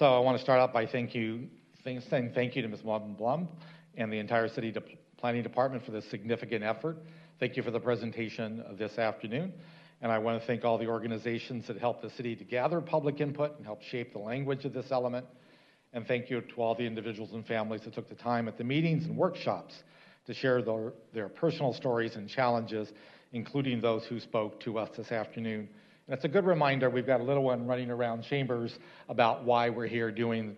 So I want to start out by saying thank you to Ms. Blum and the entire City Planning Department for this significant effort. Thank you for the presentation this afternoon. And I want to thank all the organizations that helped the city to gather public input and help shape the language of this element. And thank you to all the individuals and families that took the time at the meetings and workshops to share their personal stories and challenges, including those who spoke to us this afternoon. And it's a good reminder, we've got a little one running around chambers about why we're here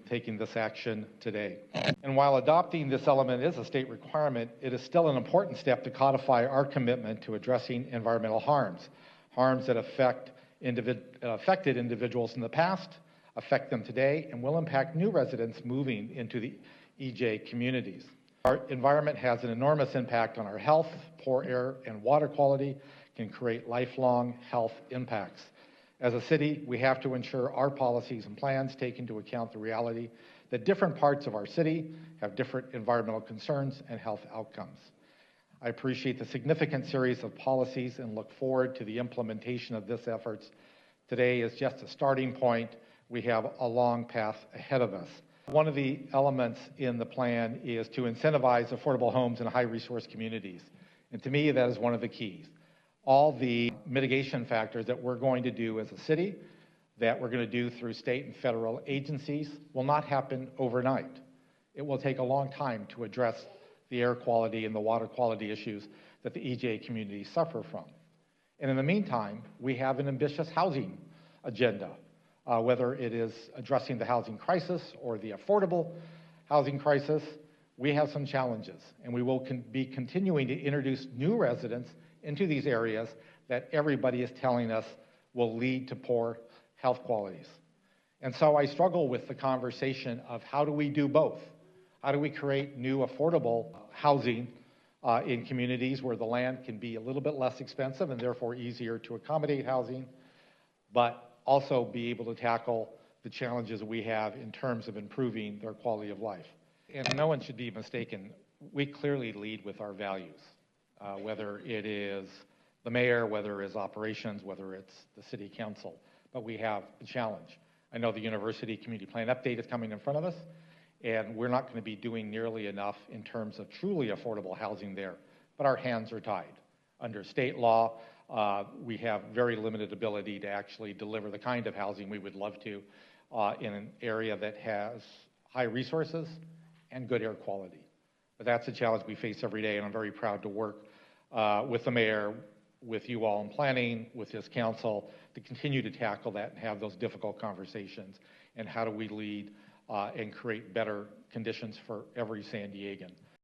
taking this action today. And while adopting this element is a state requirement, it is still an important step to codify our commitment to addressing environmental harms that affected individuals in the past, affect them today, and will impact new residents moving into the EJ communities. Our environment has an enormous impact on our health. Poor air and water quality can create lifelong health impacts. As a city, we have to ensure our policies and plans take into account the reality that different parts of our city have different environmental concerns and health outcomes. I appreciate the significant series of policies and look forward to the implementation of this efforts. Today is just a starting point. We have a long path ahead of us. One of the elements in the plan is to incentivize affordable homes in high-resource communities. And to me, that is one of the keys. All the mitigation factors that we're going to do as a city, that we're going to do through state and federal agencies, will not happen overnight. It will take a long time to address the air quality and the water quality issues that the EJ communities suffer from. And in the meantime, we have an ambitious housing agenda. Whether it is addressing the housing crisis or the affordable housing crisis, we have some challenges, and we will be continuing to introduce new residents into these areas that everybody is telling us will lead to poor health qualities. And so I struggle with the conversation of how do we do both? How do we create new affordable housing in communities where the land can be a little bit less expensive and therefore easier to accommodate housing, but also be able to tackle the challenges we have in terms of improving their quality of life. And no one should be mistaken, we clearly lead with our values, whether it is the mayor, whether it is operations, whether it's the city council, but we have a challenge. I know the university community plan update is coming in front of us, and we're not going to be doing nearly enough in terms of truly affordable housing there, but our hands are tied. Under state law, we have very limited ability to actually deliver the kind of housing we would love to in an area that has high resources and good air quality. But that's a challenge we face every day, and I'm very proud to work with the mayor, with you all in planning, with his council, to continue to tackle that and have those difficult conversations. And how do we lead and create better conditions for every San Diegan?